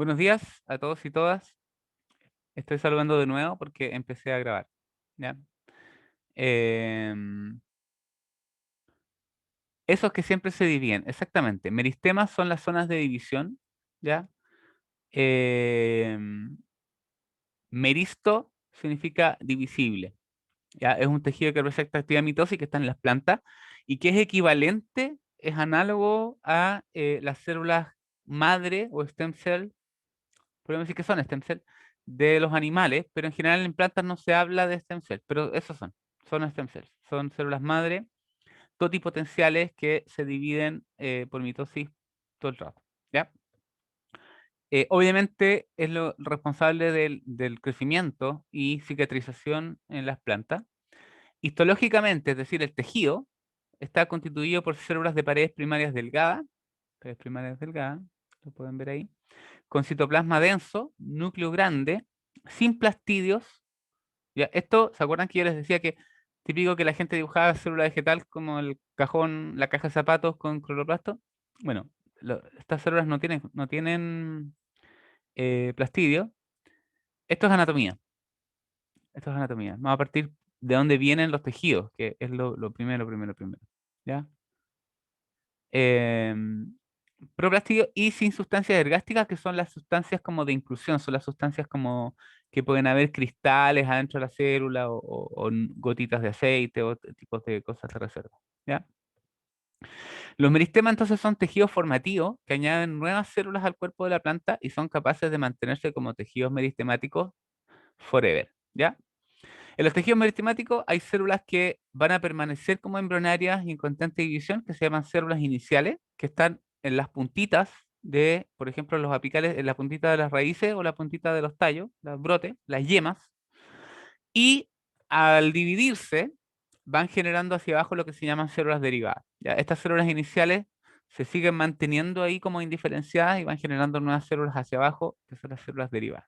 Buenos días a todos y todas. Estoy saludando de nuevo porque empecé a grabar. ¿Ya? Em, Esos que siempre se dividen, exactamente. Meristemas son las zonas de división. ¿Ya? Em, Meristo significa divisible. ¿Ya? Es un tejido que presenta actividad mitosis que está en las plantas y que es equivalente, es análogo a las células madre o stem cell. Podemos decir que son stem cell de los animales, pero en general en plantas no se habla de stem cell, pero esos son stem cells, son células madre totipotenciales que se dividen por mitosis todo el rato, ¿ya? Obviamente es lo responsable del crecimiento y cicatrización en las plantas. Histológicamente, es decir, el tejido está constituido por células de paredes primarias delgadas, lo pueden ver ahí, con citoplasma denso, núcleo grande, sin plastidios. ¿Ya? Esto, ¿se acuerdan que yo les decía que típico que la gente dibujaba célula vegetal como el cajón, la caja de zapatos con cloroplasto? Bueno, estas células no tienen plastidio. Esto es anatomía. Esto es anatomía. Vamos a partir de dónde vienen los tejidos, que es lo primero. ¿Ya? Em, Proplastidio y sin sustancias ergásticas, que son las sustancias como de inclusión, son las sustancias como que pueden haber cristales adentro de la célula o gotitas de aceite o tipos de cosas de reserva. ¿Ya? Los meristemas entonces son tejidos formativos que añaden nuevas células al cuerpo de la planta y son capaces de mantenerse como tejidos meristemáticos forever. ¿Ya? En los tejidos meristemáticos hay células que van a permanecer como embrionarias y en constante división, que se llaman células iniciales, que están en las puntitas de, por ejemplo, los apicales, en la puntita de las raíces o la puntita de los tallos, los brotes, las yemas, y al dividirse van generando hacia abajo lo que se llaman células derivadas. ¿Ya? Estas células iniciales se siguen manteniendo ahí como indiferenciadas y van generando nuevas células hacia abajo, que son las células derivadas.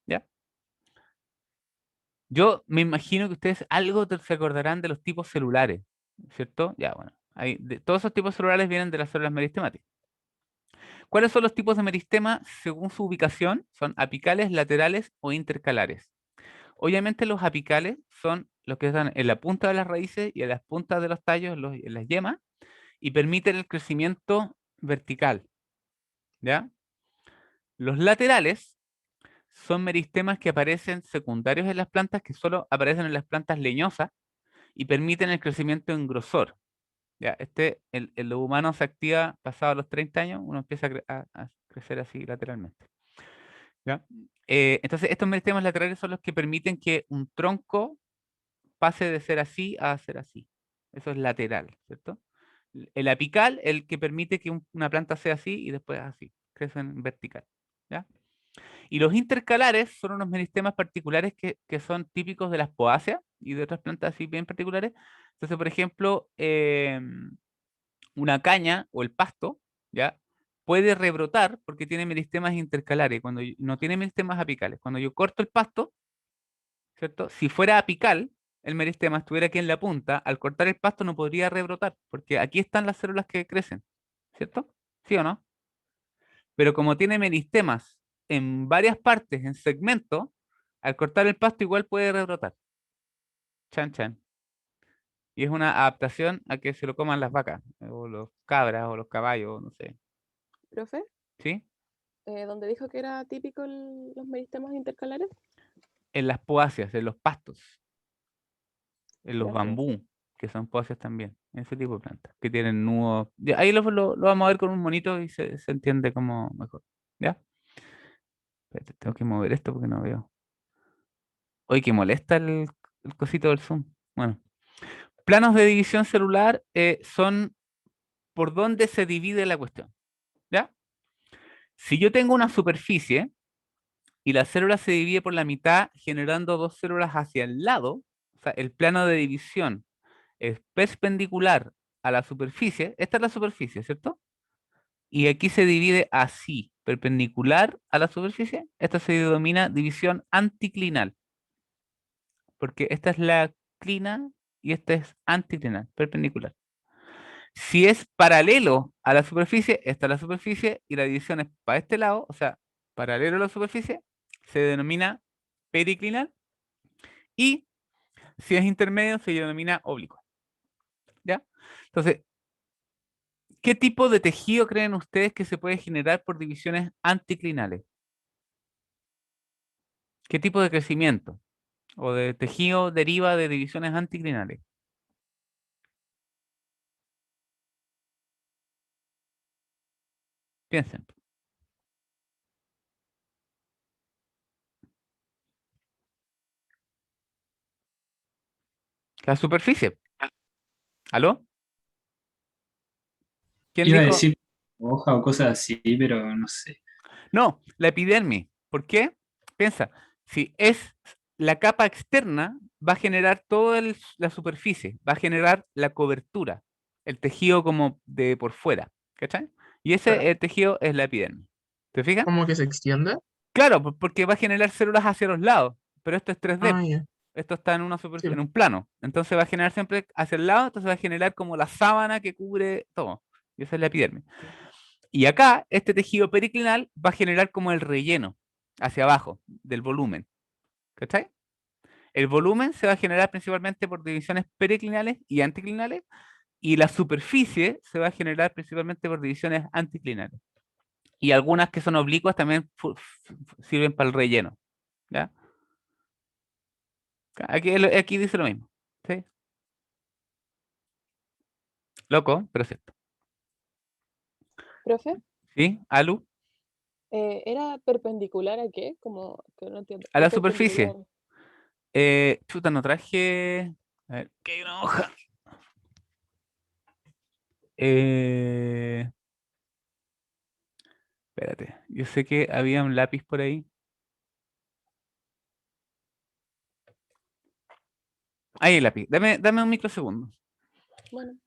¿Ya? Yo me imagino que ustedes algo se acordarán de los tipos celulares, ¿cierto? Ya, bueno. Todos esos tipos celulares vienen de las células meristemáticas. ¿Cuáles son los tipos de meristema según su ubicación? Son apicales, laterales o intercalares. Obviamente los apicales son los que están en la punta de las raíces y en las puntas de los tallos, en las yemas, y permiten el crecimiento vertical, ¿ya? Los laterales son meristemas que aparecen secundarios en las plantas, que solo aparecen en las plantas leñosas y permiten el crecimiento en grosor. Ya, en lo humano se activa pasados los 30 años, uno empieza a crecer así lateralmente. ¿Ya? Entonces, estos meristemas laterales son los que permiten que un tronco pase de ser así a ser así. Eso es lateral, ¿cierto? El apical, el que permite que una planta sea así y después así, crece en vertical. ¿Ya? Y los intercalares son unos meristemas particulares que son típicos de las poáceas y de otras plantas así bien particulares. Entonces, por ejemplo, una caña o el pasto, ¿ya? Puede rebrotar porque tiene meristemas intercalares, cuando no tiene meristemas apicales. Cuando yo corto el pasto, ¿cierto? Si fuera apical, el meristema estuviera aquí en la punta, al cortar el pasto no podría rebrotar, porque aquí están las células que crecen, ¿cierto? ¿Sí o no? Pero como tiene meristemas en varias partes, en segmentos, al cortar el pasto igual puede rebrotar. Chan, chan. Y es una adaptación a que se lo coman las vacas, o los cabras, o los caballos, no sé. Profe, ¿Sí? donde dijo que era típico los meristemas intercalares. En las poáceas, en los pastos, en los Ya, sí. bambú, que son poáceas también, ese tipo de plantas, que tienen nudos. Ahí lo vamos a ver con un monito y se entiende como mejor. ¿Ya? Espérate, tengo que mover esto porque no veo. Oye, que molesta el cosito del zoom. Bueno, planos de división celular son por donde se divide la cuestión. ¿Ya? Si yo tengo una superficie y la célula se divide por la mitad generando dos células hacia el lado, o sea, el plano de división es perpendicular a la superficie, esta es la superficie, ¿cierto? Y aquí se divide así, perpendicular a la superficie, esta se denomina división anticlinal, porque esta es la clina y esta es anticlinal, perpendicular. Si es paralelo a la superficie, esta es la superficie y la división es para este lado, o sea, paralelo a la superficie, se denomina periclinal. Y si es intermedio, se denomina oblicuo. ¿Ya? Entonces, ¿qué tipo de tejido creen ustedes que se puede generar por divisiones anticlinales? ¿Qué tipo de crecimiento o de tejido deriva de divisiones anticlinales? Piensen. La superficie. ¿Aló? ¿Quién Iba a dijo? decir hoja o cosas así, pero no sé. No, la epidermis. ¿Por qué? Piensa, si es la capa externa, va a generar toda la superficie, va a generar la cobertura, el tejido como de por fuera. ¿Cachai? Y ese tejido es la epidermis. ¿Te fijas? ¿Cómo que se extiende? Claro, porque va a generar células hacia los lados, pero esto es 3D. Ah, ya. Esto está en Sí. en un plano. Entonces va a generar siempre hacia el lado, entonces va a generar como la sábana que cubre todo. Y esa es la epidermis. Y acá, este tejido periclinal va a generar como el relleno hacia abajo del volumen. ¿Cachai? El volumen se va a generar principalmente por divisiones periclinales y anticlinales, y la superficie se va a generar principalmente por divisiones anticlinales. Y algunas que son oblicuas también sirven para el relleno. ¿Ya? Aquí dice lo mismo. ¿Sí? Loco, pero cierto. Profe, ¿Sí? ¿Alu? ¿era perpendicular a qué? Como que no entiendo. A ¿Es la perpendicular? superficie. Chuta, no traje. A ver, que hay una hoja. Eh, Espérate. Yo sé que había un lápiz por ahí. Ahí el lápiz. Dame un microsegundo. Bueno,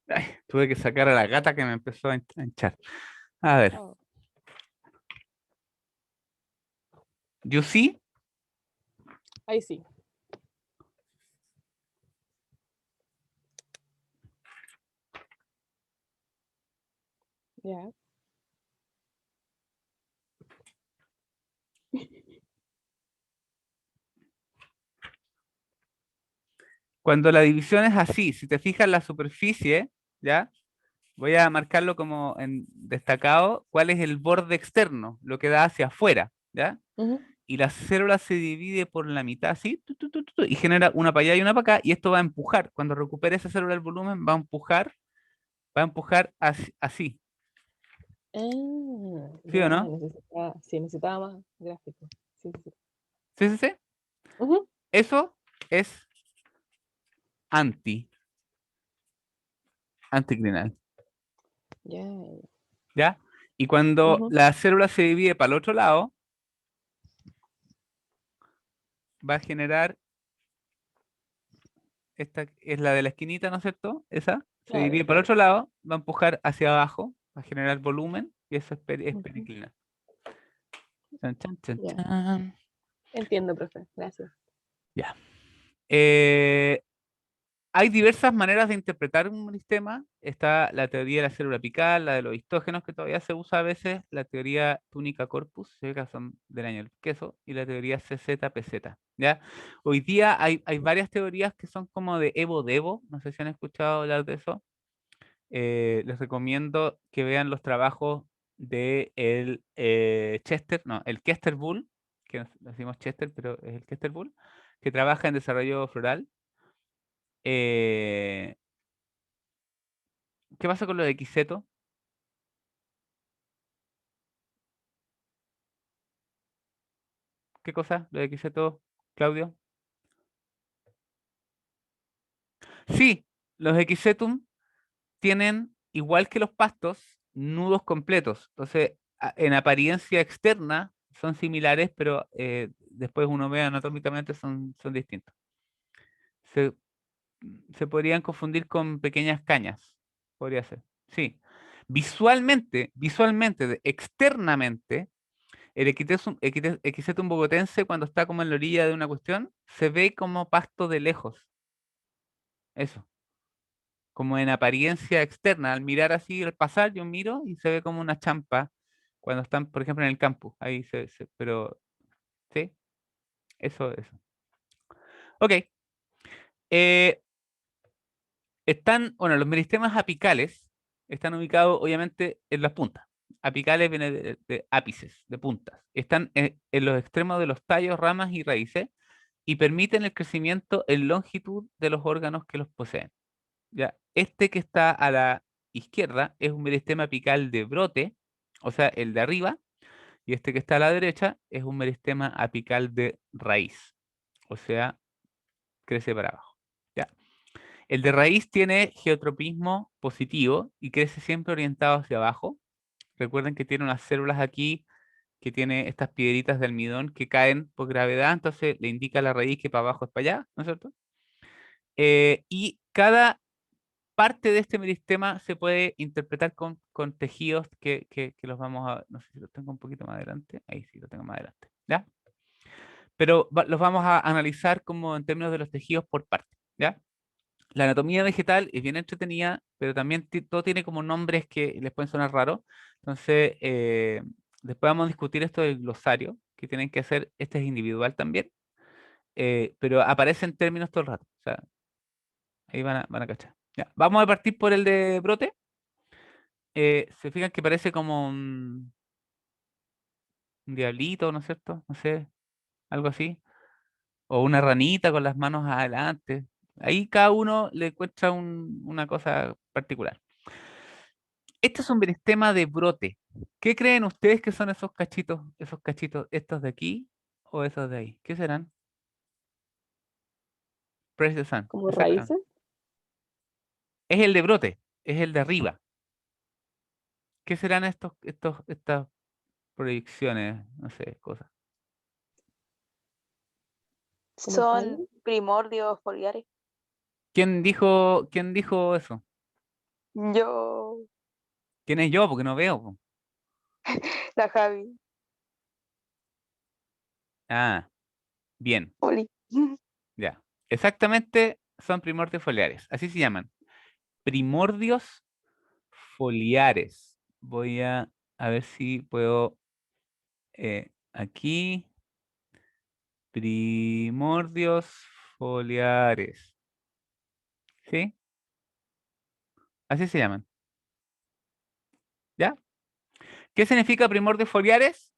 Ay, tuve que sacar a la gata que me empezó a hinchar. A ver. oh, You see? ahí sí. Ya. Cuando la división es así, si te fijas en la superficie, ¿ya? Voy a marcarlo como en destacado, cuál es el borde externo, lo que da hacia afuera, ¿ya? Ujú. Y la célula se divide por la mitad, así, y genera una para allá y una para acá, y esto va a empujar. Cuando recupere esa célula el volumen, va a empujar así, Ah, ¿sí o ya, no? necesitaba, sí, necesitaba más gráfico. Sí, sí, sí. ¿Sí, sí, sí? Ujú. Eso es anti, anticlinal, Ya, ya. ¿ya? Y cuando Ujú. la célula se divide para el otro lado, va a generar, esta es la de la esquinita, ¿no es cierto? Esa se Claro, divide para el sí. otro lado, va a empujar hacia abajo, va a generar volumen, y eso es Ujú. periclinal. Chan, chan, chan, Ya. chan. Entiendo, profe. Gracias. Ya. Eh, Hay diversas maneras de interpretar un sistema. Está la teoría de la célula apical, la de los histógenos, que todavía se usa a veces, la teoría túnica corpus, que son del año del queso, y la teoría CZ-PZ. ¿Ya? Hoy día hay varias teorías que son como de Evo-Devo, no sé si han escuchado hablar de eso. Les recomiendo que vean los trabajos de el Chester, no, el Kester Bull, que decimos Chester, pero es el Kester Bull, que trabaja en desarrollo floral. Eh, ¿Qué pasa con lo de Quiseto? ¿Qué cosa? ¿Lo de Quiseto, Claudio? Sí, los Equisetum tienen, igual que los pastos, nudos completos. Entonces, en apariencia externa son similares, pero después uno ve anatómicamente son distintos. Se, se podrían confundir con pequeñas cañas. Podría ser. Sí. Visualmente, externamente, el Equisetum bogotense, cuando está como en la orilla de una cuestión, se ve como pasto de lejos. Eso. Como en apariencia externa. Al mirar así, al pasar, yo miro y se ve como una champa cuando están, por ejemplo, en el campus. Ahí pero, ¿sí? Eso. Ok. Eh, bueno, los meristemas apicales están ubicados obviamente en las puntas. Apicales viene de ápices, de puntas. Están en los extremos de los tallos, ramas y raíces y permiten el crecimiento en longitud de los órganos que los poseen. ¿Ya? Este que está a la izquierda es un meristema apical de brote, o sea, el de arriba, y este que está a la derecha es un meristema apical de raíz, o sea, crece para abajo. ¿Ya? El de raíz tiene geotropismo positivo y crece siempre orientado hacia abajo. Recuerden que tiene unas células aquí que tiene estas piedritas de almidón que caen por gravedad, entonces le indica a la raíz que para abajo es para allá, ¿no es cierto? Y cada parte de este meristema se puede interpretar con tejidos que los vamos a, no sé si los tengo un poquito más adelante, ahí sí, lo tengo más adelante, ¿ya? Pero los vamos a analizar como en términos de los tejidos por parte, ¿ya? La anatomía vegetal es bien entretenida, pero también todo tiene como nombres que les pueden sonar raros. Entonces, después vamos a discutir esto del glosario, que tienen que hacer, este es individual también, pero aparecen términos todo el rato. O sea, ahí van a cachar. Ya, vamos a partir por el de brote. Se fijan que parece como un diablito, ¿no es cierto? No sé, algo así. O una ranita con las manos adelante. Ahí cada uno le encuentra una cosa particular. Este es un meristema de brote. ¿Qué creen ustedes que son esos cachitos, estos de aquí o esos de ahí? ¿Qué serán? Press the sun. Como Exacto. raíces. Es el de brote, es el de arriba. ¿Qué serán estas proyecciones? No sé, cosas. Como Son tallo. primordios foliares. ¿Quién dijo eso? Yo, ¿Quién es yo? Porque no veo, po. la Javi, Ah, bien, Oli. ya. Exactamente son primordios foliares. Así se llaman. Primordios foliares. Voy a ver si puedo aquí. Primordios foliares. ¿Sí? Así se llaman. ¿Ya? ¿Qué significa primordios foliares?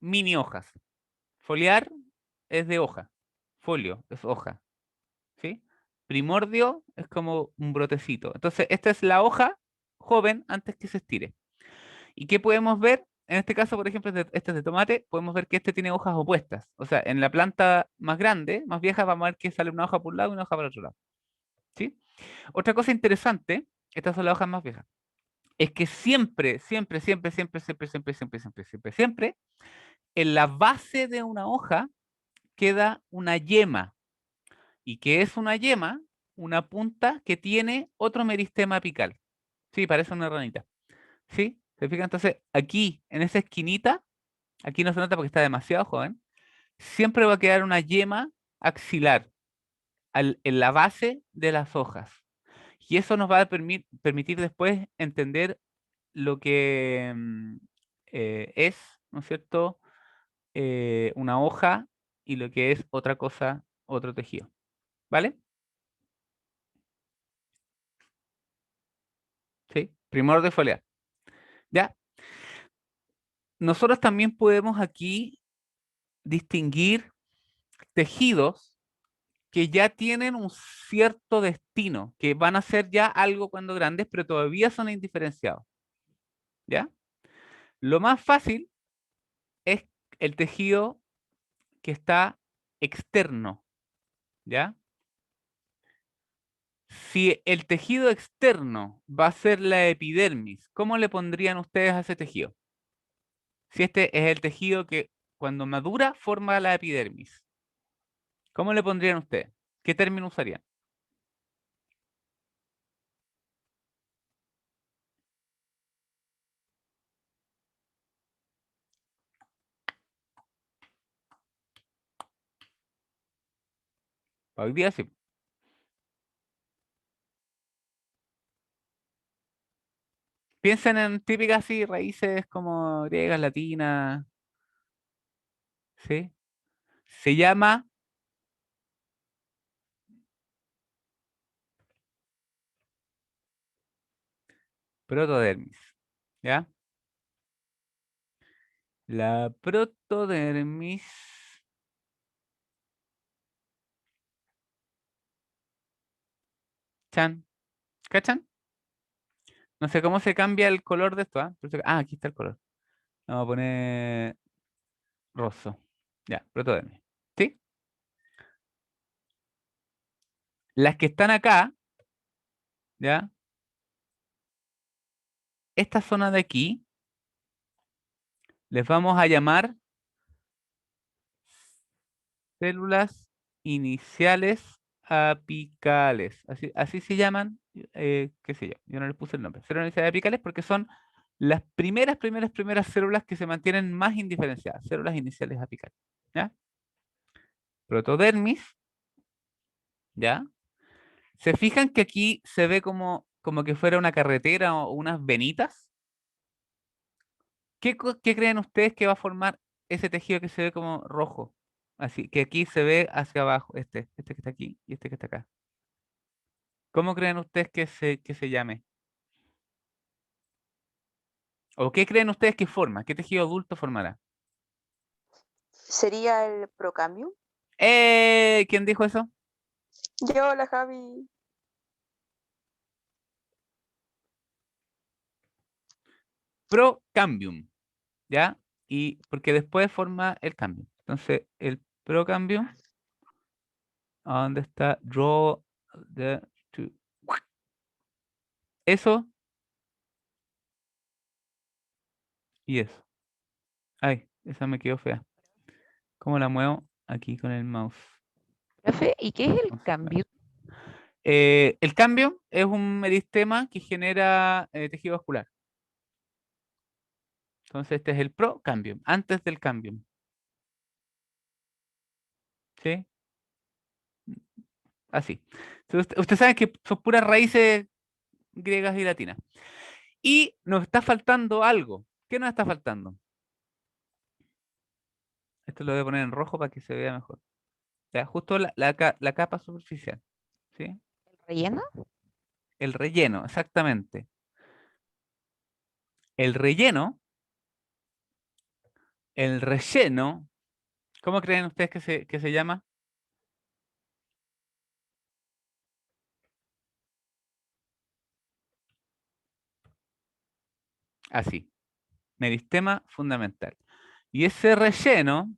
Mini hojas. Foliar es de hoja. Folio es hoja. ¿Sí? Primordio es como un brotecito. Entonces, esta es la hoja joven antes que se estire. ¿Y qué podemos ver? En este caso, por ejemplo, este es de tomate, podemos ver que este tiene hojas opuestas. O sea, en la planta más grande, más vieja, vamos a ver que sale una hoja por un lado y una hoja por otro lado. ¿Sí? Otra cosa interesante, estas son las hojas más viejas, es que siempre, en la base de una hoja queda una yema. ¿Y qué es una yema? Una punta que tiene otro meristema apical. Sí, parece una ranita. ¿Sí? ¿Se fijan? Entonces, aquí, en esa esquinita, aquí no se nota porque está demasiado joven, siempre va a quedar una yema axilar en la base de las hojas. Y eso nos va a permitir después entender lo que es, ¿no es cierto?, una hoja y lo que es otra cosa, otro tejido. ¿Vale? ¿Sí? Primor de foliar. ¿Ya? Nosotros también podemos aquí distinguir tejidos que ya tienen un cierto destino, que van a ser ya algo cuando grandes, pero todavía son indiferenciados. ¿Ya? Lo más fácil es el tejido que está externo. ¿Ya? Si el tejido externo va a ser la epidermis, ¿cómo le pondrían ustedes a ese tejido? Si este es el tejido que cuando madura forma la epidermis, ¿cómo le pondrían ustedes? ¿Qué término usarían? Hoy día sí. Piensen en típicas así, raíces como griegas, latinas, ¿sí? Se llama protodermis, ¿ya? La protodermis, chan, ¿cachan? No sé cómo se cambia el color de esto, ¿ah? Aquí está el color. Vamos a poner roso. Ya, protodermis. ¿Sí? Las que están acá, ¿ya? Esta zona de aquí, les vamos a llamar células iniciales apicales. Así se llaman, qué sé yo no les puse el nombre. Células iniciales apicales porque son las primeras células que se mantienen más indiferenciadas. Células iniciales apicales. ¿Ya? Protodermis, ¿ya? ¿Se fijan que aquí se ve como que fuera una carretera o unas venitas? ¿Qué creen ustedes que va a formar ese tejido que se ve como rojo? Así que aquí se ve hacia abajo, este que está aquí y este que está acá. ¿Cómo creen ustedes que se llame? ¿O qué creen ustedes que forma? ¿Qué tejido adulto formará? ¿Sería el procambium? ¿Quién dijo eso? Yo, la Javi. Procambium, ¿ya? Y porque después forma el cambio. Entonces, el procambium, ¿a dónde está? Draw the two. Eso y eso. Ay, esa me quedó fea. ¿Cómo la muevo? Aquí con el mouse. Profe, ¿y qué es el Vamos a ver. cambio? El cambio es un meristema que genera tejido vascular. Entonces, este es el procambium, antes del cambio. ¿Sí? Así. Entonces, usted sabe que son puras raíces griegas y latinas. Y nos está faltando algo. ¿Qué nos está faltando? Esto lo voy a poner en rojo para que se vea mejor. Ya, justo la capa superficial. ¿Sí? ¿El relleno? El relleno, exactamente. El relleno, el relleno, ¿cómo creen ustedes que se llama? Así. Meristema fundamental. Y ese relleno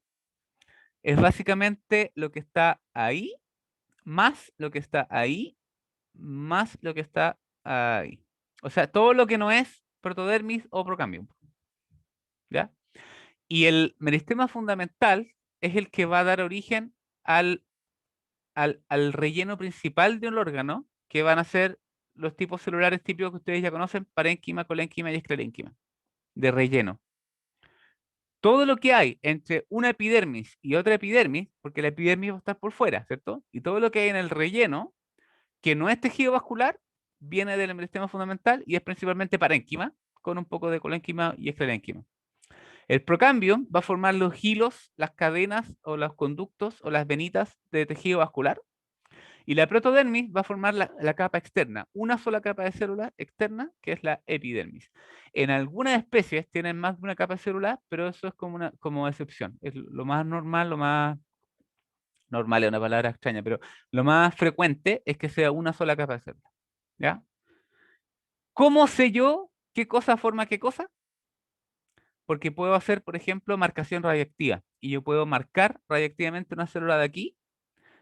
es básicamente lo que está ahí, más lo que está ahí, más lo que está ahí. O sea, todo lo que no es protodermis o procambium. ¿Ya? Y el meristema fundamental es el que va a dar origen al relleno principal de un órgano, que van a ser los tipos celulares típicos que ustedes ya conocen: parénquima, colénquima y esclerénquima, de relleno. Todo lo que hay entre una epidermis y otra epidermis, porque la epidermis va a estar por fuera, ¿cierto? Y todo lo que hay en el relleno, que no es tejido vascular, viene del meristema fundamental y es principalmente parénquima, con un poco de colénquima y esclerénquima. El procambium va a formar los hilos, las cadenas o los conductos o las venitas de tejido vascular. Y la protodermis va a formar la capa externa, una sola capa de célula externa, que es la epidermis. En algunas especies tienen más de una capa celular, pero eso es como excepción. Es lo más normal, lo más normal es una palabra extraña, pero lo más frecuente es que sea una sola capa de célula. ¿Ya? ¿Cómo sé yo qué cosa forma qué cosa? Porque puedo hacer, por ejemplo, marcación radiactiva. Y yo puedo marcar radiactivamente una célula de aquí,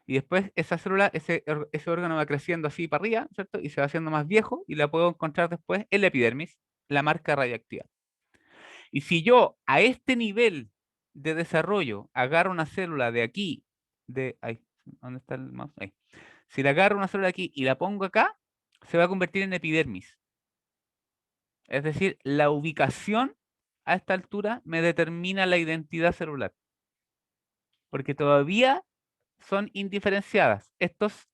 y después esa célula, ese órgano va creciendo así para arriba, ¿cierto? Y se va haciendo más viejo y la puedo encontrar después en la epidermis, la marca radiactiva. Y si yo a este nivel de desarrollo agarro una célula de aquí, ahí, ¿dónde está el mouse? Ahí. Si la agarro una célula de aquí y la pongo acá, se va a convertir en epidermis. Es decir, la ubicación a esta altura me determina la identidad celular. Porque todavía son indiferenciadas. Estos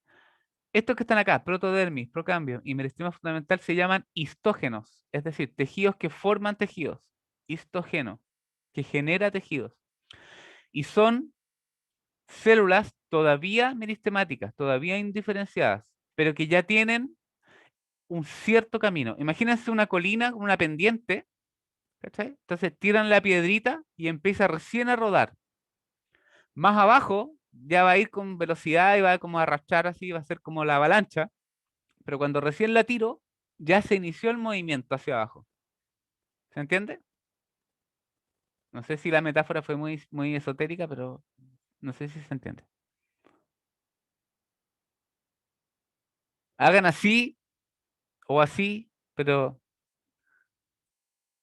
que están acá, protodermis, procambio y meristema fundamental, se llaman histógenos, es decir, tejidos que forman tejidos. Histógeno, que genera tejidos. Y son células todavía meristemáticas, todavía indiferenciadas, pero que ya tienen un cierto camino. Imagínense una colina con una pendiente, ¿cachai? Entonces tiran la piedrita y empieza recién a rodar. Más abajo ya va a ir con velocidad y va como a arrastrar así, va a ser como la avalancha, pero cuando recién la tiro, ya se inició el movimiento hacia abajo. ¿Se entiende? No sé si la metáfora fue muy, muy esotérica, pero no sé si se entiende. Hagan así o así, pero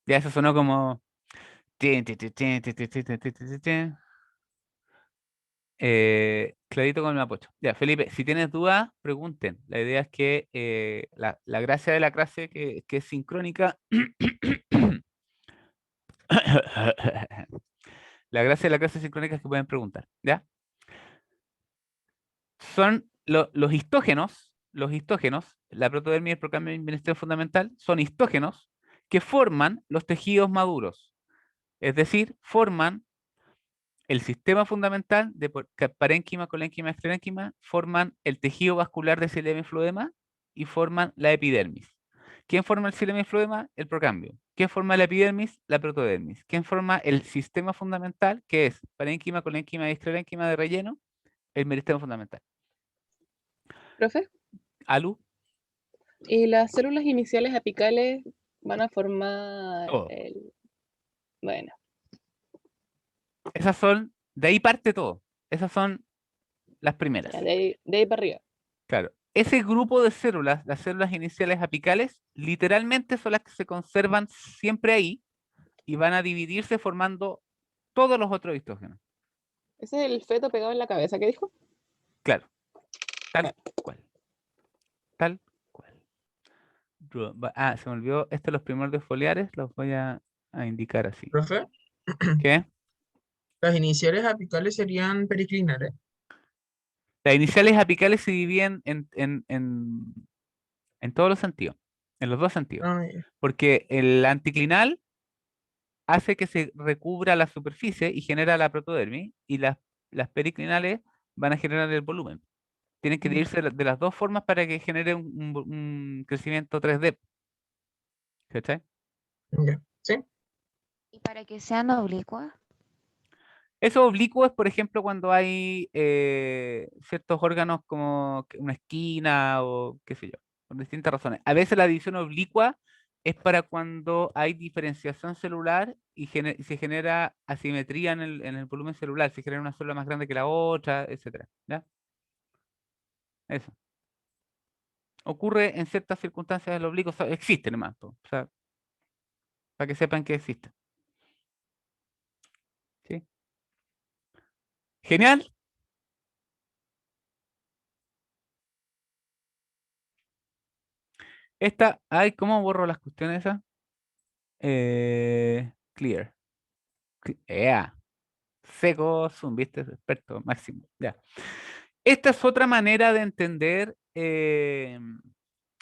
ya eso sonó como... clarito con el mapocho. Ya, Felipe, si tienes dudas, pregunten. La idea es que la gracia de la clase que es sincrónica. La gracia de la clase sincrónica es que pueden preguntar, ¿ya? Son los histógenos, la protodermia y el procambio de inversión fundamental, son histógenos que forman los tejidos maduros. Es decir, forman el sistema fundamental de parénquima, colénquima, extraénquima, forman el tejido vascular de xilema y floema y forman la epidermis. ¿Quién forma el xilema y floema? El procambio. ¿Quién forma la epidermis? La protodermis. ¿Quién forma el sistema fundamental? Que es parénquima, colénquima y extraénquima de relleno, el meristema fundamental. Profe, ¿Alu? y las células iniciales apicales van a formar Todo. el... Bueno, Esas son, de ahí parte todo. Esas son las primeras. ya, de ahí para arriba. Claro. Ese grupo de células, las células iniciales apicales, literalmente son las que se conservan siempre ahí y van a dividirse formando todos los otros histógenos. Ese es el feto pegado en la cabeza, ¿qué dijo? Claro. Tal cual. Tal cual. Ah, se me olvidó. Estos los primordios foliares los voy a indicar así. Profe, ¿Qué? las iniciales apicales serían periclinales. Las iniciales apicales se dividen en todos los sentidos. En los dos sentidos. Ah, ya. Porque el anticlinal hace que se recubra la superficie y genera la protodermis, y las periclinales van a generar el volumen. Tienen que Ya. dividirse de las dos formas para que genere un crecimiento 3D. ¿Cachai? Ya. ¿Sí? ¿Y para que sean oblicuas? Eso oblicuo es, por ejemplo, cuando hay ciertos órganos como una esquina o qué sé yo, por distintas razones. A veces la división oblicua es para cuando hay diferenciación celular y se genera asimetría en el volumen celular, se genera una célula más grande que la otra, etcétera. ¿Ya? Eso. Ocurre en ciertas circunstancias del oblicuo, o sea, existe nomás, po, o sea, para que sepan que existe. ¿Sí? Genial. Ay, ¿cómo borro las cuestiones esas? Clear. Ea. Seco, zoom, ¿viste? Experto máximo. Ya. Esta es otra manera de entender el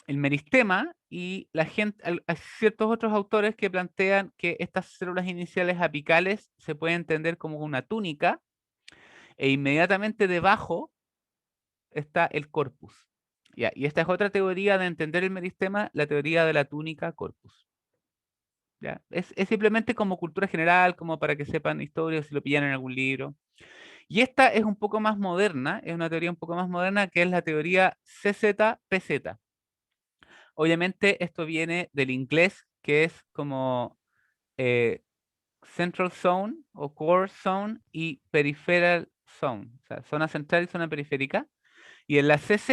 meristema, y la gente, hay ciertos otros autores que plantean que estas células iniciales apicales se puede entender como una túnica e inmediatamente debajo está el corpus. Ya, y esta es otra teoría de entender el meristema, la teoría de la túnica corpus. ¿Ya? Es simplemente como cultura general, como para que sepan historias, si lo pillan en algún libro. Y esta es un poco más moderna, es una teoría un poco más moderna, que es la teoría CZ-PZ. Obviamente esto viene del inglés, que es como eh, Central Zone o Core Zone y Peripheral Zone, o sea, zona central y zona periférica. Y en la CZ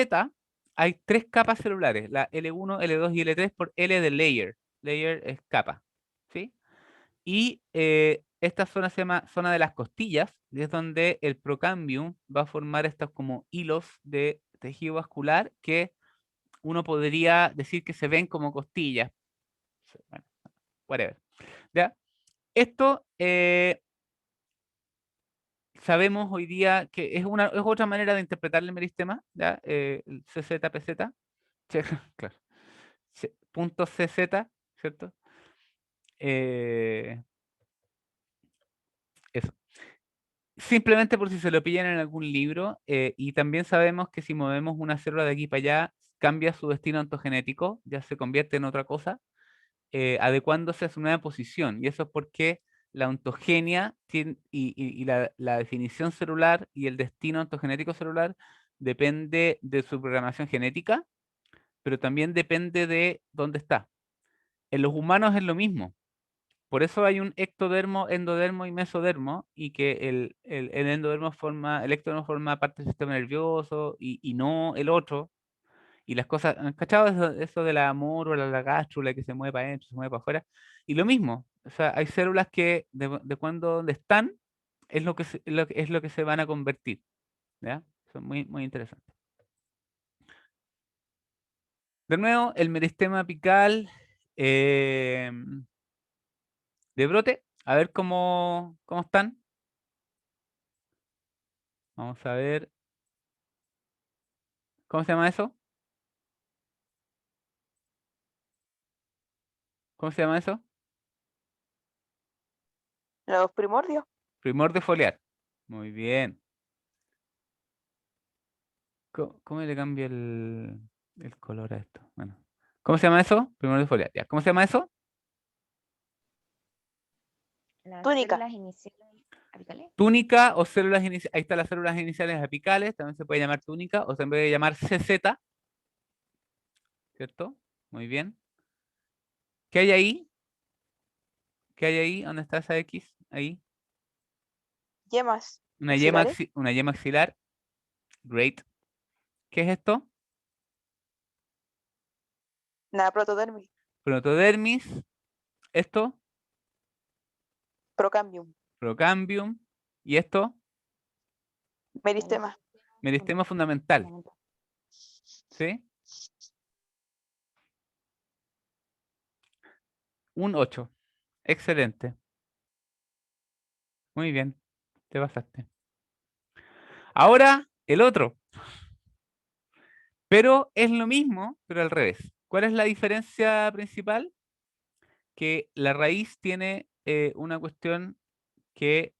hay tres capas celulares, la L1, L2 y L3 por L de layer. Layer es capa, ¿sí? Y esta zona se llama zona de las costillas, y es donde el procambium va a formar estos como hilos de tejido vascular que uno podría decir que se ven como costillas. Bueno, whatever. ¿Ya? Esto sabemos hoy día que es otra manera de interpretar el meristema, ¿ya? El CZ, PZ, claro, punto CZ, ¿cierto? Eso. Simplemente por si se lo pillan en algún libro, y también sabemos que si movemos una célula de aquí para allá, cambia su destino ontogenético, ya se convierte en otra cosa, adecuándose a su nueva posición. Y eso es porque la ontogenia y la definición celular y el destino ontogenético celular depende de su programación genética, pero también depende de dónde está. En los humanos es lo mismo. Por eso hay un ectodermo, endodermo y mesodermo, y que el endodermo forma, el ectodermo forma parte del sistema nervioso y no el otro. Y las cosas, ¿han cachado eso de la amor o la gástrula que se mueve para adentro, se mueve para afuera? Y lo mismo, o sea, hay células que de cuando donde están es lo que es lo que se van a convertir, ¿ya? Son muy, muy interesantes. De nuevo, el meristema apical de brote, a ver cómo están. Vamos a ver, ¿cómo se llama eso? ¿Cómo se llama eso? Los primordios. Primordio foliar. Muy bien. ¿Cómo le cambio el color a esto? Bueno. ¿Cómo se llama eso? Primordio foliar. Ya. ¿Cómo se llama eso? Las Túnica. células iniciales apicales. Túnica o células iniciales. Ahí están las células iniciales apicales. También se puede llamar túnica o se puede llamar CZ. ¿Cierto? Muy bien. ¿Qué hay ahí? ¿Qué hay ahí? ¿Dónde está esa X? Ahí. Yemas. Una yema, axilares. una yema axilar. Great. ¿Qué es esto? Nada, protodermis. Protodermis. Esto. Procambium. Procambium. ¿Y esto? Meristema. Meristema fundamental. ¿Sí? Un 8. Excelente. Muy bien. Te pasaste. Ahora, el otro. Pero es lo mismo, pero al revés. ¿Cuál es la diferencia principal? Que la raíz tiene una cuestión que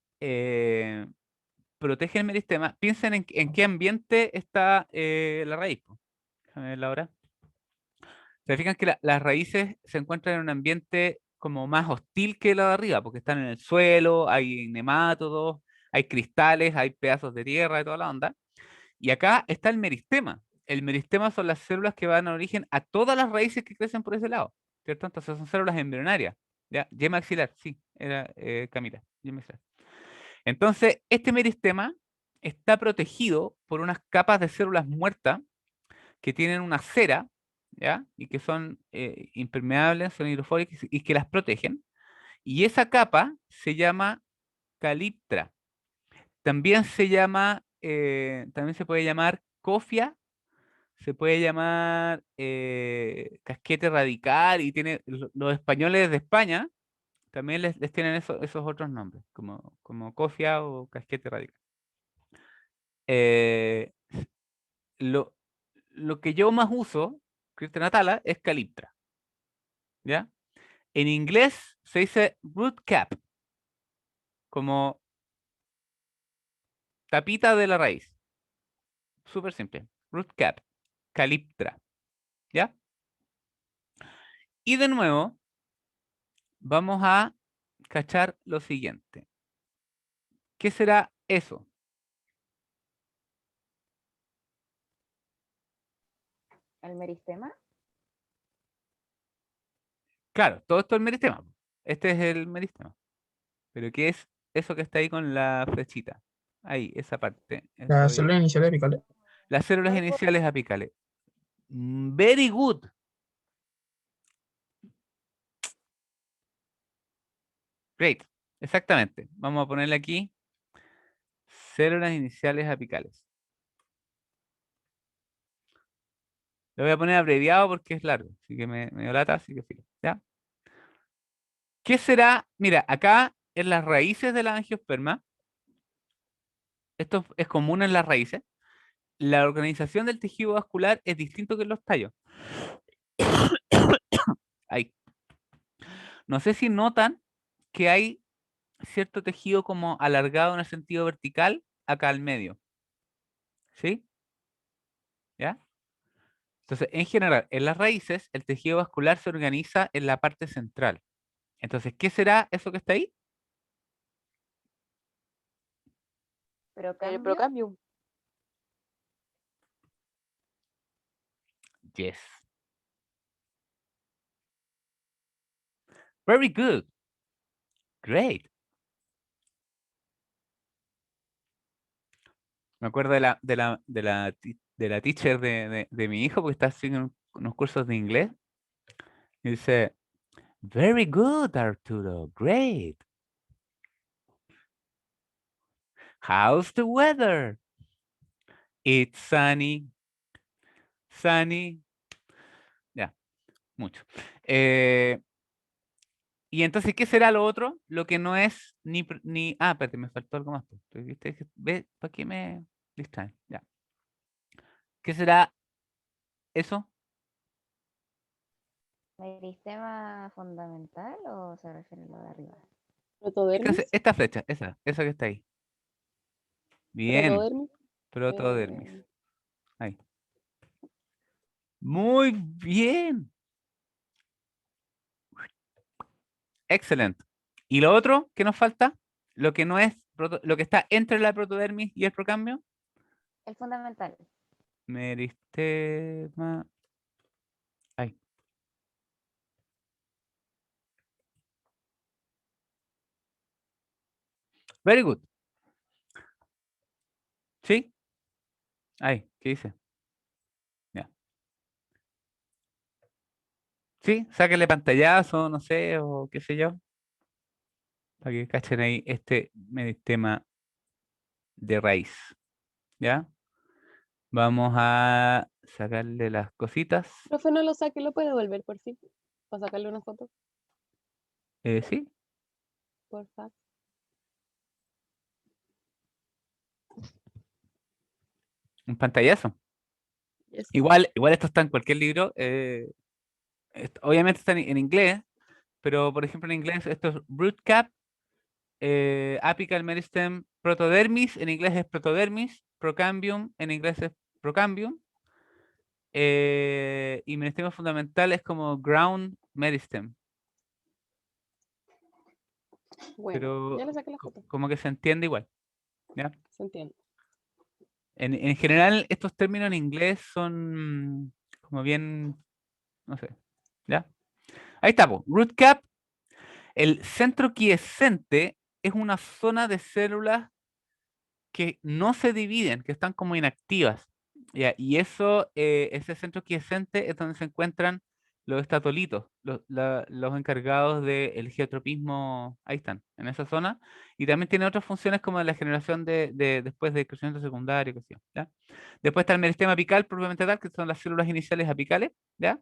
protege el meristema. Piensen en qué ambiente está la raíz, po. Déjame verla ahora. Se fijan que las raíces se encuentran en un ambiente como más hostil que la de arriba, porque están en el suelo, hay nemátodos, hay cristales, hay pedazos de tierra y toda la onda. Y acá está el meristema. El meristema son las células que van a origen a todas las raíces que crecen por ese lado, ¿cierto? Entonces son células embrionarias. ¿Ya? Yema axilar, sí, era Camila. Yema axilar. Entonces, este meristema está protegido por unas capas de células muertas que tienen una cera, ¿ya? Y que son impermeables, son hidrofóbicas y que las protegen. Y esa capa se llama caliptra. También se puede llamar cofia, se puede llamar casquete radical y tiene los españoles de España también les tienen esos otros nombres, como cofia o casquete radical. Eh, lo, lo que yo más uso, Cristian Atala, es caliptra, ¿ya? En inglés se dice root cap, como tapita de la raíz. Súper simple. Root cap, caliptra, ¿ya? Y de nuevo, vamos a cachar lo siguiente. ¿Qué será eso? El meristema. Claro, todo esto es el meristema. Este es el meristema. Pero ¿qué es eso que está ahí con la flechita? Ahí, esa parte. Las células iniciales apicales. Las células Algo- iniciales apicales. Very good. Great. Exactamente. Vamos a ponerle aquí células iniciales apicales. Lo voy a poner abreviado porque es largo, así que me dio lata, así que filo. ¿Ya? ¿Qué será? Mira, acá en las raíces de la angiosperma esto es común en las raíces, la organización del tejido vascular es distinto que en los tallos. Ahí. No sé si notan que hay cierto tejido como alargado en el sentido vertical acá al medio. ¿Sí? ¿Ya? Entonces, en general, en las raíces, el tejido vascular se organiza en la parte central. Entonces, ¿qué será eso que está ahí? Pero El cambio, procambium. Yes. Very good. Great. Me acuerdo de la teacher de mi hijo porque está haciendo unos cursos de inglés. Y dice, very good, Arturo. Great. How's the weather? It's sunny. Sunny. Ya, mucho. Y entonces, ¿qué será lo otro? Lo que no es ni... Ah, espérate, me faltó algo más. Pues. ¿Viste? ¿Ves? ¿Para qué me distraen? Ya. ¿Qué será eso? meristema fundamental o se refiere a lo de arriba. Protodermis. Esta flecha, esa que está ahí. Bien, Protodermis. protodermis. Ahí. Muy bien. Excelente. ¿Y lo otro que nos falta? Lo que no es, lo que está entre la protodermis y el procambio. El fundamental. Meristema. Ahí. Very good. ¿Sí? Ahí, ¿qué dice? Ya. Sí, sáquenle pantallazo, no sé, o qué sé yo. Para que cachen ahí este meristema de raíz. ¿Ya? Vamos a sacarle las cositas. Profe, no lo saque, lo puede devolver por sí. Para sacarle una foto, Sí, por favor. un pantallazo. Yes. Igual esto está en cualquier libro. Obviamente está en inglés, pero por ejemplo en inglés esto es root cap, apical meristem, protodermis, en inglés es protodermis, procambium, en inglés es procambium, y meristema fundamental es como ground meristem, Bueno, pero ya le saqué la foto. como que se entiende igual. ¿Ya? Se entiende. En general estos términos en inglés son como bien, no sé, ¿ya? Ahí está, po. Root cap. El centro quiescente es una zona de células que no se dividen, que están como inactivas. ¿Ya? Y eso, ese centro quiescente es donde se encuentran los estatolitos, los encargados del geotropismo, ahí están, en esa zona. Y también tiene otras funciones como la generación después de crecimiento secundario, qué sé yo, ¿ya? Después está el meristema apical propiamente tal, que son las células iniciales apicales, ¿ya?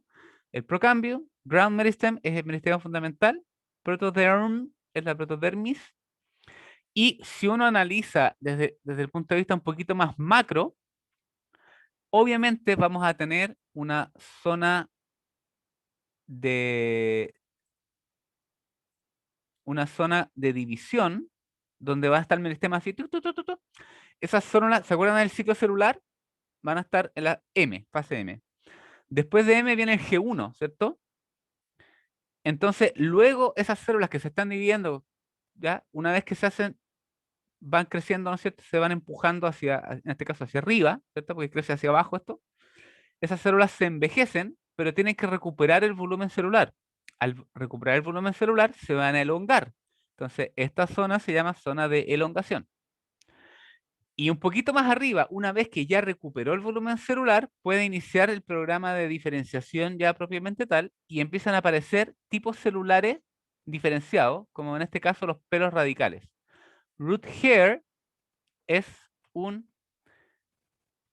El procambio, ground meristem es el meristema fundamental, protoderm es la protodermis, y si uno analiza desde el punto de vista un poquito más macro, obviamente vamos a tener de, una zona de división donde va a estar el meristema así. Esas células, ¿se acuerdan del ciclo celular? Van a estar en la M, fase M. Después de M viene el G1, ¿cierto? Entonces, luego esas células que se están dividiendo, ¿ya? Una vez que se hacen, van creciendo, ¿no es cierto? Se van empujando hacia, en este caso, hacia arriba, ¿cierto? Porque crece hacia abajo esto. Esas células se envejecen, pero tienen que recuperar el volumen celular. Al recuperar el volumen celular, se van a elongar. Entonces, esta zona se llama zona de elongación. Y un poquito más arriba, una vez que ya recuperó el volumen celular, puede iniciar el programa de diferenciación ya propiamente tal y empiezan a aparecer tipos celulares diferenciados, como en este caso los pelos radicales. Root hair es un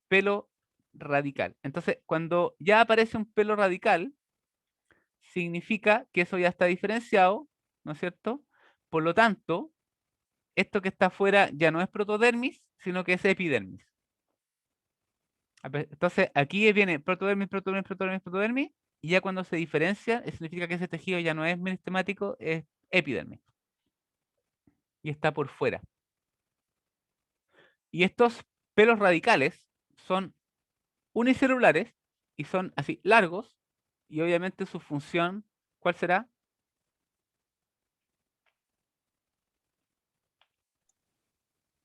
pelo radical. Entonces, cuando ya aparece un pelo radical, significa que eso ya está diferenciado, ¿no es cierto? Por lo tanto, esto que está afuera ya no es protodermis, sino que es epidermis. Entonces, aquí viene protodermis, protodermis, protodermis, protodermis, y ya cuando se diferencia, significa que ese tejido ya no es meristemático, es epidermis. Y está por fuera. Y estos pelos radicales son unicelulares y son así largos, y obviamente su función, ¿cuál será?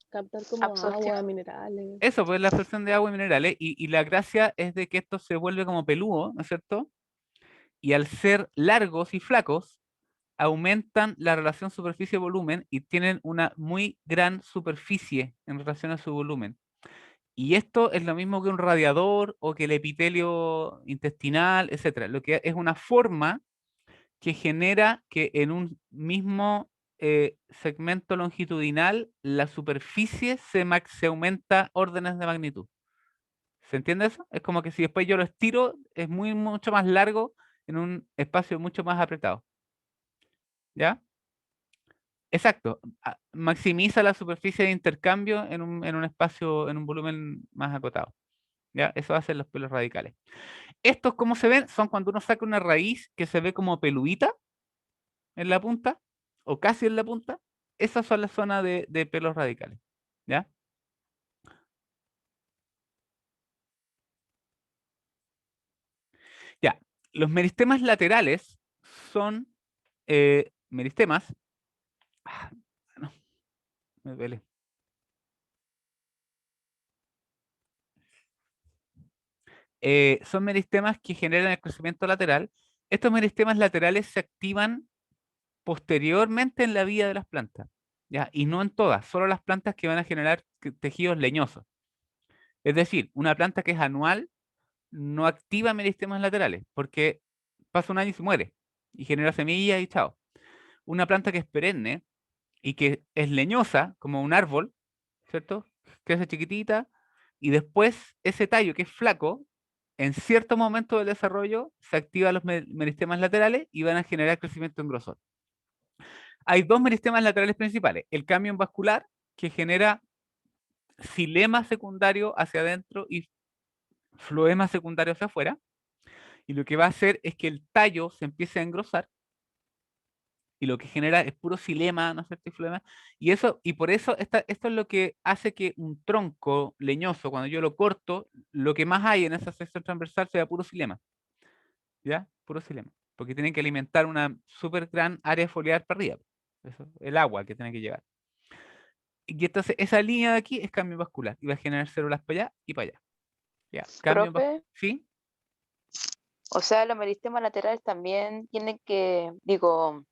Captar como Absorción. agua, minerales. Eso, pues la absorción de agua y minerales, y la gracia es de que esto se vuelve como peludo, ¿no es cierto? Y al ser largos y flacos, aumentan la relación superficie-volumen y tienen una muy gran superficie en relación a su volumen. Y esto es lo mismo que un radiador o que el epitelio intestinal, etcétera. Lo que es una forma que genera que en un mismo segmento longitudinal la superficie se aumenta órdenes de magnitud. ¿Se entiende eso? Es como que si después yo lo estiro, es mucho más largo en un espacio mucho más apretado. ¿Ya? Exacto. Maximiza la superficie de intercambio en un espacio, en un volumen más acotado. ¿Ya? Eso hacen los pelos radicales. Estos, ¿cómo se ven? Son cuando uno saca una raíz que se ve como peludita en la punta, o casi en la punta. Esas son las zonas de pelos radicales. ¿Ya? Ya. Los meristemas laterales son meristemas. No, me duele. Son meristemas que generan el crecimiento lateral. Estos meristemas laterales se activan posteriormente en la vida de las plantas, ¿ya? Y no en todas, solo las plantas que van a generar tejidos leñosos. Es decir, una planta que es anual no activa meristemas laterales, porque pasa un año y se muere, y genera semillas y chao. Una planta que es perenne y que es leñosa, como un árbol, ¿cierto? Crece chiquitita, y después ese tallo que es flaco, en cierto momento del desarrollo, se activan los meristemas laterales y van a generar crecimiento en grosor. Hay dos meristemas laterales principales. El cambio vascular, que genera xilema secundario hacia adentro y floema secundario hacia afuera. Y lo que va a hacer es que el tallo se empiece a engrosar. Y lo que genera es puro xilema, ¿no es cierto? Y floema. Y por eso esto es lo que hace que un tronco leñoso, cuando yo lo corto, lo que más hay en esa sección transversal sea puro xilema. ¿Ya? Puro xilema. Porque tienen que alimentar una súper gran área foliar para arriba. Eso, el agua que tiene que llegar. Y entonces esa línea de aquí es cambio vascular y va a generar células para allá y para allá. Ya, cambio Profe, ¿sí? o sea, los meristemas laterales también tienen que, digo,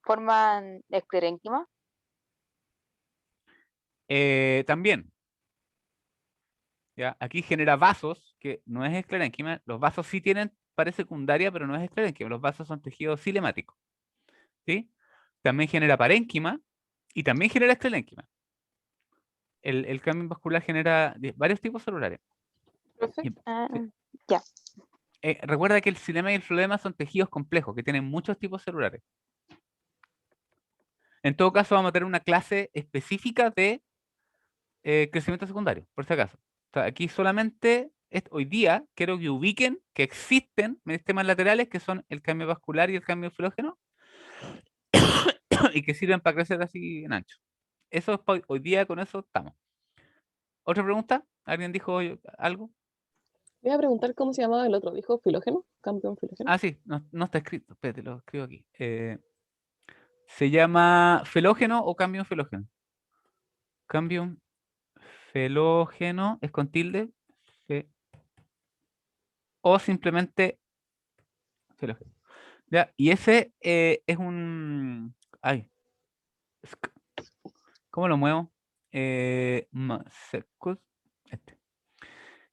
forman esclerénquima. También, ya, aquí genera vasos, que no es esclerénquima. Los vasos sí tienen pared secundaria, pero no es esclerénquima. Los vasos son tejidos cilemáticos, ¿sí? También genera parénquima y también genera esclerénquima. El cambio vascular genera varios tipos celulares. Profe, Y, Ah, sí. ya. Recuerda que el xilema y el floema son tejidos complejos que tienen muchos tipos celulares. En todo caso, vamos a tener una clase específica de crecimiento secundario, por si acaso. O sea, aquí solamente hoy día quiero que ubiquen que existen meristemas laterales que son el cambio vascular y el cambio filógeno y que sirven para crecer así en ancho. Eso es hoy día, con eso estamos. ¿Otra pregunta? ¿Alguien dijo algo? voy a preguntar cómo se llamaba el otro. ¿Dijo filógeno? ¿Campeón filógeno? Ah, sí, no está escrito. Espérate, lo escribo aquí. Se llama felógeno o cambio felógeno. Cambio felógeno es con tilde. O simplemente felógeno. Ya, y ese es un. Ay, ¿cómo lo muevo? Secus, este.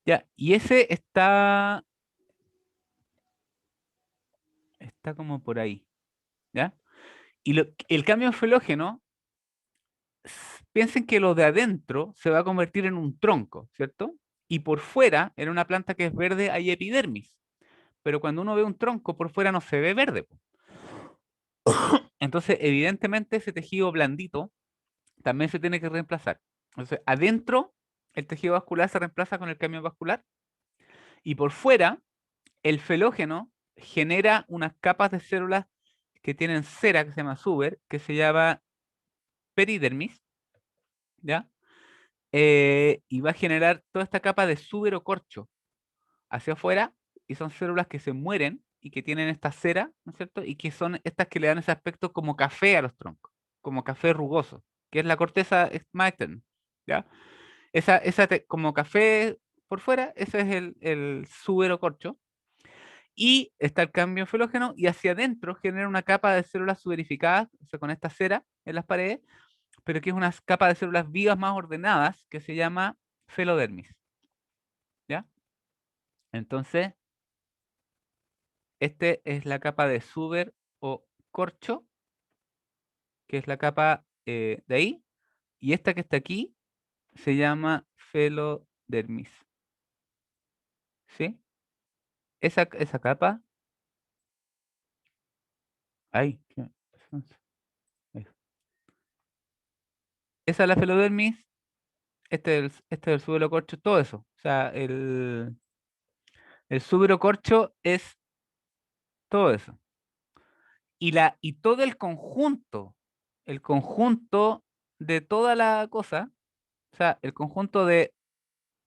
Ya, y ese está como por ahí. ¿Ya? Y el cambio felógeno, piensen que lo de adentro se va a convertir en un tronco, ¿cierto? Y por fuera, en una planta que es verde, hay epidermis. Pero cuando uno ve un tronco, por fuera no se ve verde, po. Entonces, evidentemente, ese tejido blandito también se tiene que reemplazar. Entonces, adentro, el tejido vascular se reemplaza con el cambio vascular y por fuera, el felógeno genera unas capas de células que tienen cera, que se llama suber, que se llama peridermis, ¿ya? Y va a generar toda esta capa de suberocorcho hacia afuera, y son células que se mueren y que tienen esta cera, ¿no es cierto? Y que son estas que le dan ese aspecto como café a los troncos, como café rugoso, que es la corteza más externa, ¿ya? Como café por fuera, ese es el suberocorcho. Y está el cambio felógeno y hacia adentro genera una capa de células suberificadas, o sea, con esta cera en las paredes, pero que es una capa de células vivas más ordenadas que se llama felodermis. ¿Ya? Entonces, este es la capa de suber o corcho, que es la capa de ahí, y esta que está aquí se llama felodermis. ¿Sí? Esa capa. Ahí. Ahí. Esa es la felodermis. Este es el suberocorcho, todo eso. O sea, el suberocorcho es todo eso. Y todo el conjunto de toda la cosa, o sea, el conjunto de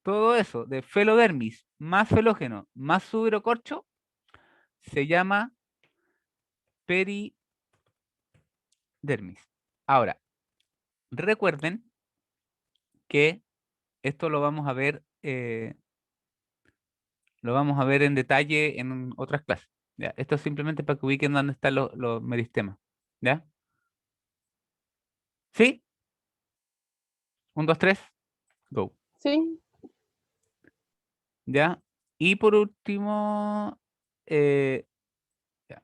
todo eso, de felodermis, más felógeno, más suberocorcho, se llama peridermis. Ahora, recuerden que esto lo vamos a ver en detalle en otras clases. ¿Ya? Esto es simplemente para que ubiquen dónde están los meristemas. ¿Ya? ¿Sí? 1, 2, 3, go. Sí, ¿Ya? Y por último, eh, ya.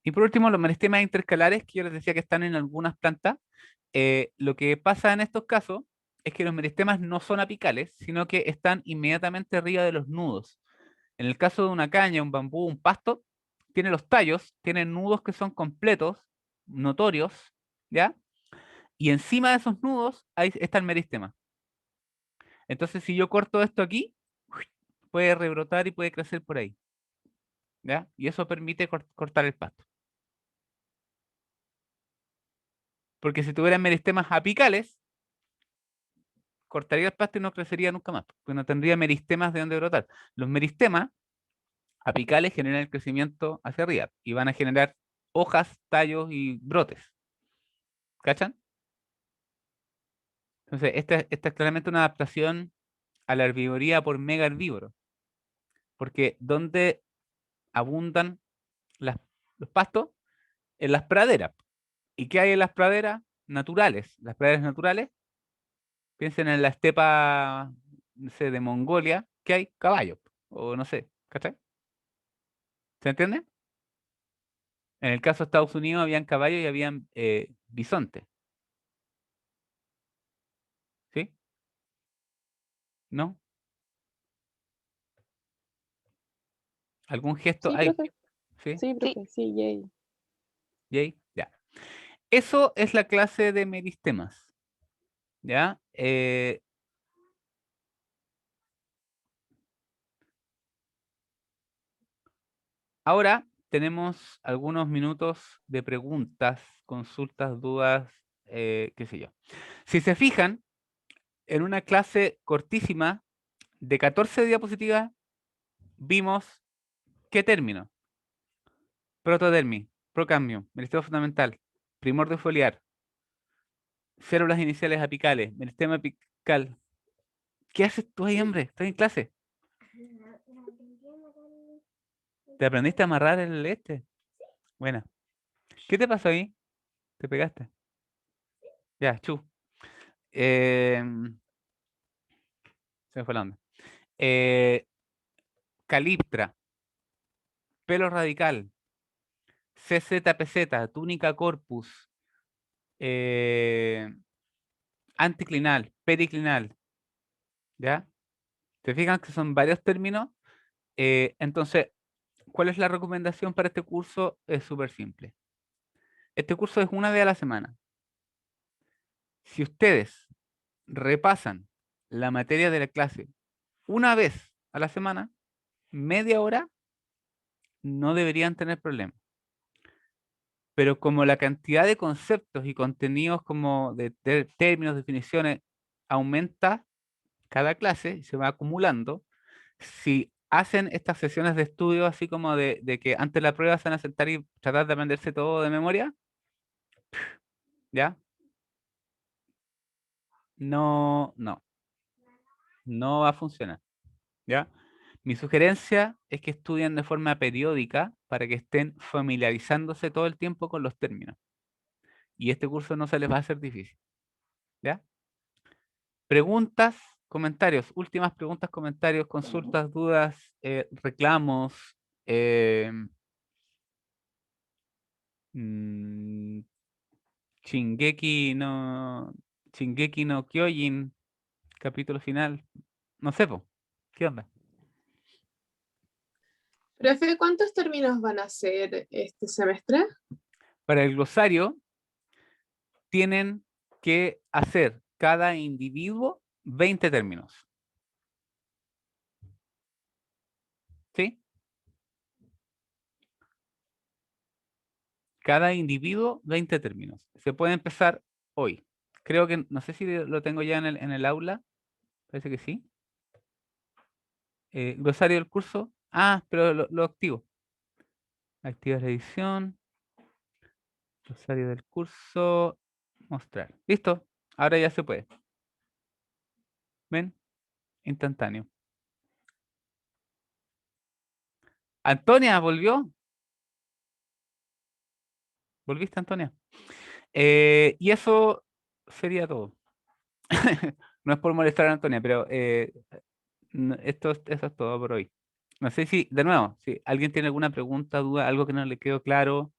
Y por último, los meristemas intercalares, que yo les decía que están en algunas plantas. Lo que pasa en estos casos es que los meristemas no son apicales, sino que están inmediatamente arriba de los nudos. En el caso de una caña, un bambú, un pasto, tiene los tallos, tienen nudos que son completos, notorios, ¿ya? Y encima de esos nudos ahí está el meristema. Entonces, si yo corto esto aquí, puede rebrotar y puede crecer por ahí, ¿ya? Y eso permite cortar el pasto. Porque si tuvieran meristemas apicales, cortaría el pasto y no crecería nunca más, porque no tendría meristemas de donde brotar. Los meristemas apicales generan el crecimiento hacia arriba y van a generar hojas, tallos y brotes. ¿Cachan? Entonces, esta es claramente una adaptación a la herbivoría por mega herbívoro. Porque ¿dónde abundan las- los pastos? En las praderas. ¿Y qué hay en las praderas naturales? Las praderas naturales, piensen en la estepa, no sé, de Mongolia, que hay caballos, o no sé, ¿cachai? ¿Se entiende? En el caso de Estados Unidos habían caballos y habían bisontes, ¿sí? ¿No? ¿Algún gesto? sí, Hay, profe. ¿sí? Sí, Sí, profe, sí, yay. ¿Y ya. Eso es la clase de meristemas, ¿ya? Ahora tenemos algunos minutos de preguntas, consultas, dudas, qué sé yo. Si se fijan, en una clase cortísima de 14 diapositivas, vimos qué término: protodermis, procambio, meristema fundamental, primordio foliar, células iniciales apicales, meristema apical. ¿Qué haces tú ahí, hombre? ¿Estás en clase? ¿Te aprendiste a amarrar el este? Buena. ¿Qué te pasó ahí? ¿Te pegaste? Ya, chu. Se me fue la onda. Eh, Caliptra, pelo radical, CZPZ, túnica corpus, eh, anticlinal, periclinal, ¿ya? ¿Te fijas que son varios términos? Entonces, ¿cuál es la recomendación para este curso? Es súper simple. Este curso es una vez a la semana. Si ustedes repasan la materia de la clase una vez a la semana, media hora, no deberían tener problemas. Pero como la cantidad de conceptos y contenidos como de términos, definiciones, aumenta cada clase, se va acumulando, si hacen estas sesiones de estudio así como de que antes de la prueba se van a sentar y tratar de aprenderse todo de memoria, ¿ya? No va a funcionar, ¿ya? Mi sugerencia es que estudien de forma periódica para que estén familiarizándose todo el tiempo con los términos. Y este curso no se les va a hacer difícil, ¿ya? Preguntas, comentarios, últimas preguntas, comentarios, consultas, dudas, reclamos, eh, mm, Shingeki no, Shingeki no Kyojin, capítulo final, no sé, po, ¿qué onda? Profe, ¿cuántos términos van a hacer este semestre? Para el glosario tienen que hacer cada individuo 20 términos, ¿sí? Cada individuo 20 términos. Se puede empezar hoy. Creo que, no sé si lo tengo ya en el aula, parece que sí. Glosario del curso. Ah, pero lo activo. Activas la edición. Glosario del curso. Mostrar. Listo. Ahora ya se puede. ¿Ven? Instantáneo. Antonia, ¿volvió? ¿Volviste, Antonia? Y eso sería todo. No es por molestar a Antonia, pero eso es todo por hoy. No sé si, de nuevo, si alguien tiene alguna pregunta, duda, algo que no le quedó claro,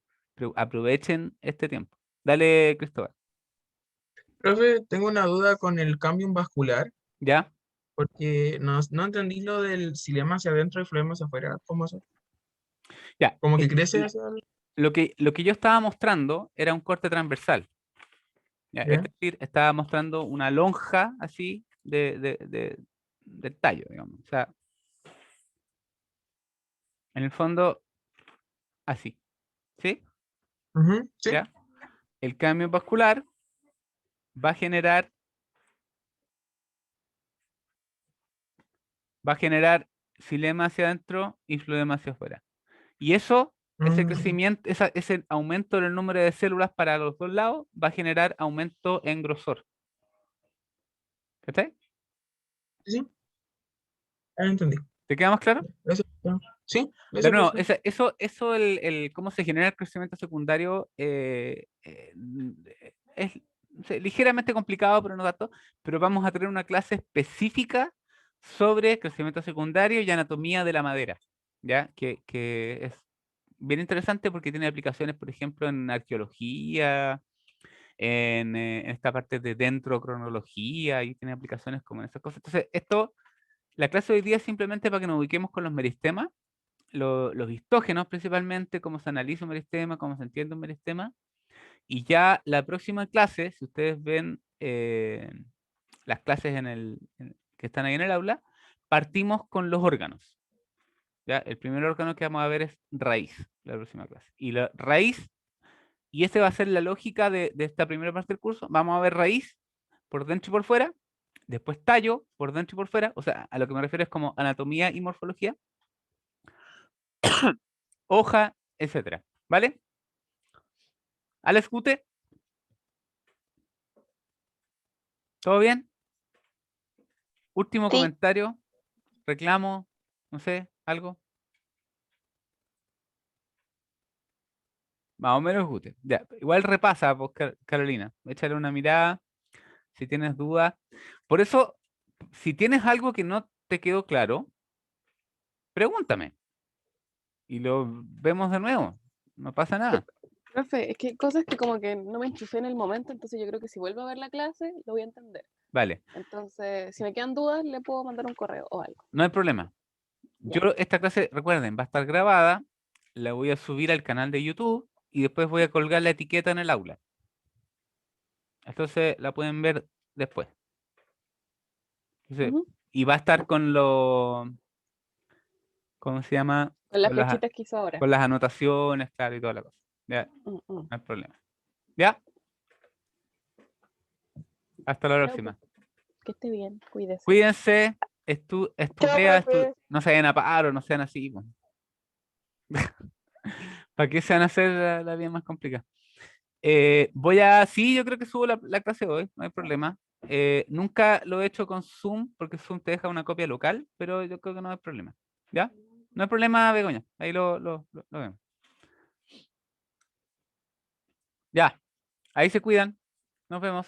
aprovechen este tiempo. Dale, Cristóbal. Profe, tengo una duda con el cambio vascular, ¿Ya? porque no entendí lo del xilema hacia adentro y flema hacia afuera. ¿Cómo eso? Ya. Como que crece hacia Lo que yo estaba mostrando era un corte transversal. ¿Ya? Es ¿ya? decir, estaba mostrando una lonja así del tallo, digamos. O sea, en el fondo, así. ¿Sí? Ujú, sí. ¿Ya? El cambio vascular va a generar xilema hacia adentro y floema hacia afuera. Y eso, ese Mm, crecimiento, ese aumento en el número de células para los dos lados va a generar aumento en grosor. ¿Cachai? sí, ya entendí. ¿Te queda más claro? Eso, sí, De eso, nuevo, profe. cómo se genera el crecimiento secundario es ligeramente complicado, pero no tanto. Pero vamos a tener una clase específica sobre crecimiento secundario y anatomía de la madera, ¿ya? Que es bien interesante porque tiene aplicaciones, por ejemplo, en arqueología, en esta parte de dendrocronología, y tiene aplicaciones como en esas cosas. Entonces, la clase de hoy día es simplemente para que nos ubiquemos con los meristemas, los histógenos principalmente, cómo se analiza un meristema, cómo se entiende un meristema. Y ya la próxima clase, si ustedes ven las clases que están ahí en el aula, partimos con los órganos. ¿Ya? El primer órgano que vamos a ver es raíz, la próxima clase. Y la raíz, y esa va a ser la lógica de esta primera parte del curso, vamos a ver raíz por dentro y por fuera, después tallo por dentro y por fuera, o sea, a lo que me refiero es como anatomía y morfología, hoja, etcétera. ¿Vale? Alex Gute, ¿todo bien? Último Sí, comentario, reclamo, no sé, algo. Más o menos Gute. Ya, igual repasa, pues, Carolina. Échale una mirada si tienes dudas. Por eso, si tienes algo que no te quedó claro, pregúntame y lo vemos de nuevo. No pasa nada. Profe, es que hay cosas que como que no me enchufé en el momento, entonces yo creo que si vuelvo a ver la clase, lo voy a entender. Vale, Entonces, si me quedan dudas, le puedo mandar un correo o algo. no hay problema. Ya. Esta clase, recuerden, va a estar grabada, la voy a subir al canal de YouTube y después voy a colgar la etiqueta en el aula. Entonces la pueden ver después. Entonces, Ujú. y va a estar con los, ¿cómo se llama? Con las Con las, flechitas que hizo ahora. con las anotaciones, claro, y toda la cosa. Ya, Mm, mm. no hay problema. ¿Ya? Hasta la Ya, próxima. pues, que esté bien, cuídese. Cuídense, estudia, profe. no se vayan a paro, no sean así. Po. ¿Para qué se van a hacer la vida más complicada? Sí, yo creo que subo la clase hoy, no hay problema. Nunca lo he hecho con Zoom, porque Zoom te deja una copia local, pero yo creo que no hay problema. ¿Ya? No hay problema, Begoña. Ahí lo vemos. Ya, ahí se cuidan. Nos vemos.